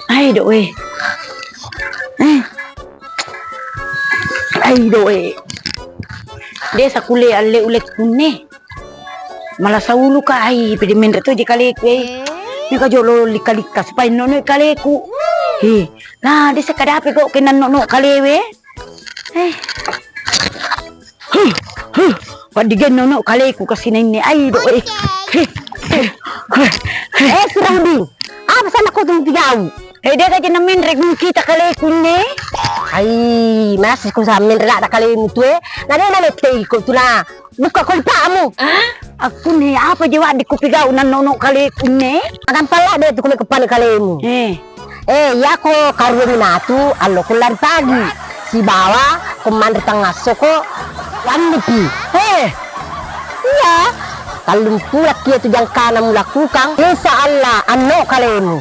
Ay doe. Ay doe. Desa kule alle ulek kunne. Malah sa ulo ka ay pwede min to di kaleku Ni ka jolo likalika supaya nono kaleku. Nah desa kadape kok kenan nono kalewe. Padigan nono kaleku kasinin ni ay doe. Surang ding. Apa sama kau tuh pigau? Dia kaja namin rek kita kaleku ne. Ay, masih kau sama rek kali itu Nade na letei ko tuna. Buka kolpamu. Aku nih apa jawa di kupigau nan nono kaleku ne. Akan pala deh tuh kepala kalimu. Ya ko karwenatu allo kular pagi. Si bawa komander tengah soko wannepi. Iya. Kalau pula kia tu yang kana mulakukan, insya Allah ano kalimu.